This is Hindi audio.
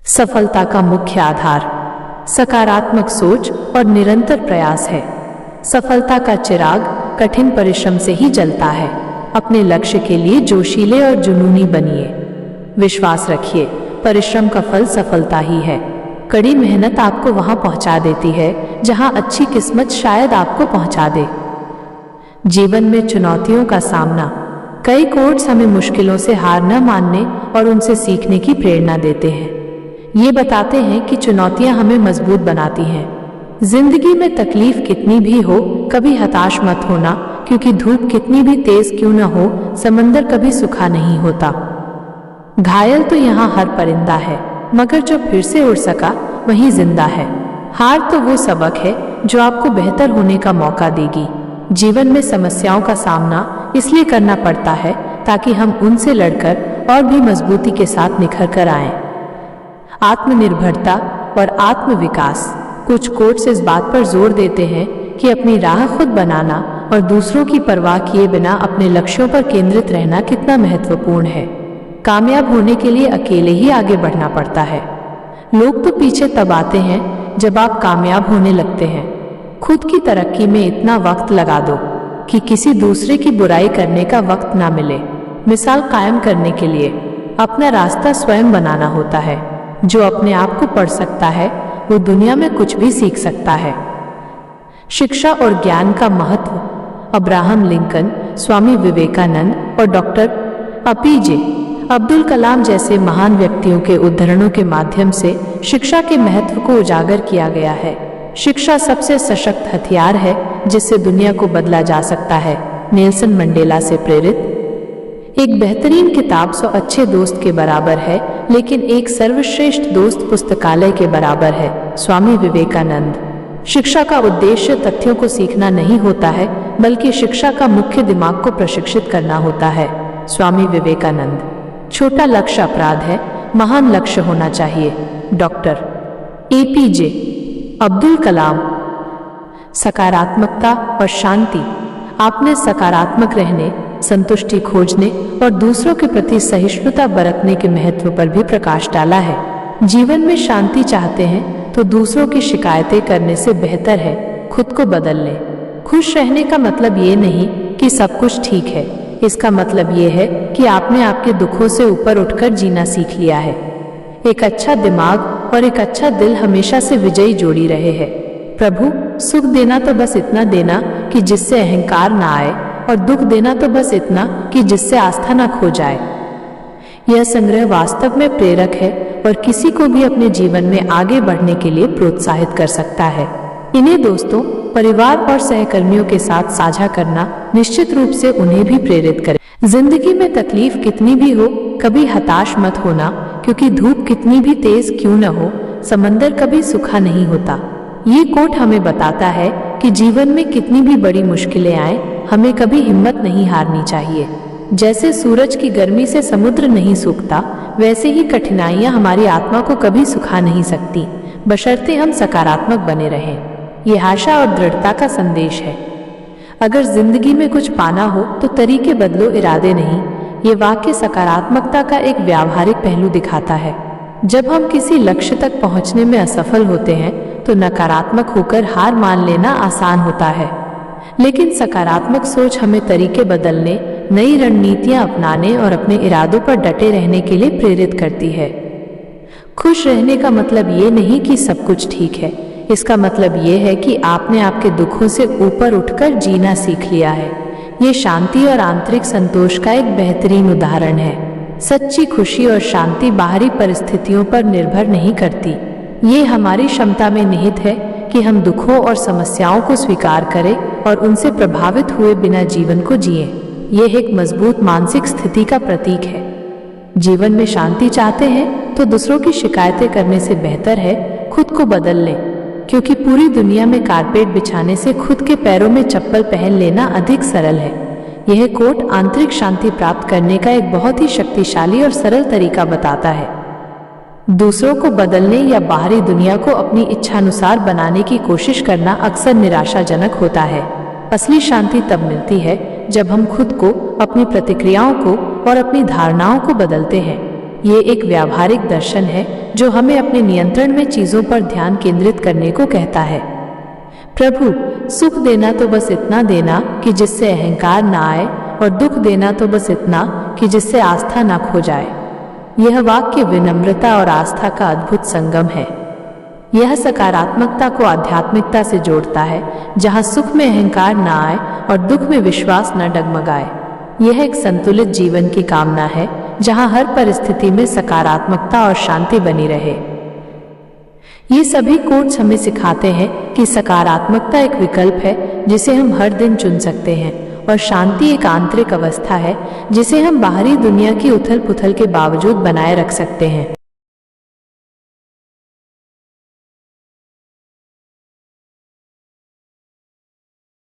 सफलता का मुख्य आधार सकारात्मक सोच और निरंतर प्रयास है। सफलता का चिराग कठिन परिश्रम से ही जलता है। अपने लक्ष्य के लिए जोशीले और जुनूनी बनिए। विश्वास रखिए, परिश्रम का फल सफलता ही है। कड़ी मेहनत आपको वहां पहुंचा देती है जहां अच्छी किस्मत शायद आपको पहुंचा दे। जीवन में चुनौतियों का सामना। कई कोट्स हमें मुश्किलों से हार न मानने और उनसे सीखने की प्रेरणा देते हैं। ये बताते हैं कि चुनौतियां हमें मजबूत बनाती हैं। जिंदगी में तकलीफ कितनी भी हो, कभी हताश मत होना, क्योंकि धूप कितनी भी तेज क्यों न हो, समंदर कभी सूखा नहीं होता। घायल तो यहाँ हर परिंदा है, मगर जो फिर से उड़ सका वही जिंदा है। हार तो वो सबक है जो आपको बेहतर होने का मौका देगी। जीवन में समस्याओं का सामना इसलिए करना पड़ता है ताकि हम उनसे लड़कर और भी मजबूती के साथ निखर कर आएं। आत्मनिर्भरता और आत्मविकास। कुछ कोट्स इस बात पर जोर देते हैं कि अपनी राह खुद बनाना और दूसरों की परवाह किए बिना अपने लक्ष्यों पर केंद्रित रहना कितना महत्वपूर्ण है। कामयाब होने के लिए अकेले ही आगे बढ़ना पड़ता है। लोग तो पीछे तब आते हैं जब आप कामयाब होने लगते हैं। खुद की तरक्की में इतना वक्त लगा दो कि किसी दूसरे की बुराई करने का वक्त ना मिले। मिसाल कायम करने के लिए अपना रास्ता स्वयं बनाना होता है। जो अपने आप को पढ़ सकता है वो दुनिया में कुछ भी सीख सकता है। शिक्षा और ज्ञान का महत्व। अब्राहम लिंकन, स्वामी विवेकानंद और डॉक्टर एपीजे अब्दुल कलाम जैसे महान व्यक्तियों के उद्धरणों के माध्यम से शिक्षा के महत्व को उजागर किया गया है। शिक्षा सबसे सशक्त हथियार है जिससे दुनिया को बदला जा सकता है। नेल्सन मंडेला से प्रेरित। एक बेहतरीन किताब 100 अच्छे दोस्त के बराबर है, लेकिन एक सर्वश्रेष्ठ दोस्त पुस्तकालय के बराबर है। स्वामी विवेकानंद। शिक्षा का उद्देश्य तथ्यों को सीखना नहीं होता है, बल्कि शिक्षा का मुख्य दिमाग को प्रशिक्षित करना होता है। स्वामी विवेकानंद। छोटा लक्ष्य अपराध है, महान लक्ष्य होना चाहिए। Doctor APJ Abdul Kalam. सकारात्मकता और शांति। आपने सकारात्मक रहने, संतुष्टि खोजने और दूसरों के प्रति सहिष्णुता बरतने के महत्व पर भी प्रकाश डाला है। जीवन में शांति चाहते हैं तो दूसरों की शिकायतें करने से बेहतर है खुद को बदल लें। खुश रहने का मतलब ये नहीं कि सब कुछ ठीक है, इसका मतलब ये है कि आपने आपके दुखों से ऊपर उठकर जीना सीख लिया है। एक अच्छा दिमाग और एक अच्छा दिल हमेशा से विजयी जोड़ी रहे हैं। प्रभु, सुख देना तो बस इतना देना कि जिससे अहंकार ना आए, और दुख देना तो बस इतना कि जिससे आस्था ना खो जाए। यह संग्रह वास्तव में प्रेरक है और किसी को भी अपने जीवन में आगे बढ़ने के लिए प्रोत्साहित कर सकता है। इन्हें दोस्तों, परिवार और सहकर्मियों के साथ साझा करना निश्चित रूप से उन्हें भी प्रेरित करे। जिंदगी में तकलीफ कितनी भी हो, कभी हताश मत होना, क्योंकि धूप कितनी भी तेज क्यों न हो, समंदर कभी सूखा नहीं होता। ये कोट हमें बताता है कि जीवन में कितनी भी बड़ी मुश्किलें आए, हमें कभी हिम्मत नहीं हारनी चाहिए। जैसे सूरज की गर्मी से समुद्र नहीं सूखता, वैसे ही कठिनाइयां हमारी आत्मा को कभी सुखा नहीं सकती, बशर्ते हम सकारात्मक बने रहें। ये आशा और दृढ़ता का संदेश है। अगर जिंदगी में कुछ पाना हो तो तरीके बदलो, इरादे नहीं। ये वाक्य सकारात्मकता का एक व्यावहारिक पहलू दिखाता है। जब हम किसी लक्ष्य तक पहुंचने में असफल होते हैं तो नकारात्मक होकर हार मान लेना आसान होता है, लेकिन सकारात्मक सोच हमें तरीके बदलने, नई रणनीतियां अपनाने और अपने इरादों पर डटे रहने के लिए प्रेरित करती है। खुश रहने का मतलब ये नहीं कि सब कुछ ठीक है, इसका मतलब ये है कि आपने आपके दुखों से ऊपर उठकर जीना सीख लिया है। ये शांति और आंतरिक संतोष का एक बेहतरीन उदाहरण है। सच्ची खुशी और शांति बाहरी परिस्थितियों पर निर्भर नहीं करती। ये हमारी क्षमता में निहित है कि हम दुखों और समस्याओं को स्वीकार करें और उनसे प्रभावित हुए बिना जीवन को जिएं। यह एक मजबूत मानसिक स्थिति का प्रतीक है। जीवन में शांति चाहते हैं तो दूसरों की शिकायतें करने से बेहतर है खुद को बदल लें, क्योंकि पूरी दुनिया में कारपेट बिछाने से खुद के पैरों में चप्पल पहन लेना अधिक सरल है। यह कोट आंतरिक शांति प्राप्त करने का एक बहुत ही शक्तिशाली और सरल तरीका बताता है। दूसरों को बदलने या बाहरी दुनिया को अपनी इच्छानुसार बनाने की कोशिश करना अक्सर निराशाजनक होता है। असली शांति तब मिलती है जब हम खुद को, अपनी प्रतिक्रियाओं को और अपनी धारणाओं को बदलते हैं। ये एक व्यावहारिक दर्शन है जो हमें अपने नियंत्रण में चीजों पर ध्यान केंद्रित करने को कहता है। प्रभु, सुख देना तो बस इतना देना कि जिससे अहंकार ना आए, और दुख देना तो बस इतना कि जिससे आस्था ना खो जाए। यह वाक्य विनम्रता और आस्था का अद्भुत संगम है। यह सकारात्मकता को आध्यात्मिकता से जोड़ता है, जहाँ सुख में अहंकार ना आए और दुख में विश्वास न डगमगाए। यह एक संतुलित जीवन की कामना है, जहाँ हर परिस्थिति में सकारात्मकता और शांति बनी रहे। ये सभी कोट्स हमें सिखाते हैं कि सकारात्मकता एक विकल्प है जिसे हम हर दिन चुन सकते हैं, और शांति एक आंतरिक अवस्था है जिसे हम बाहरी दुनिया की उथल पुथल के बावजूद बनाए रख सकते हैं।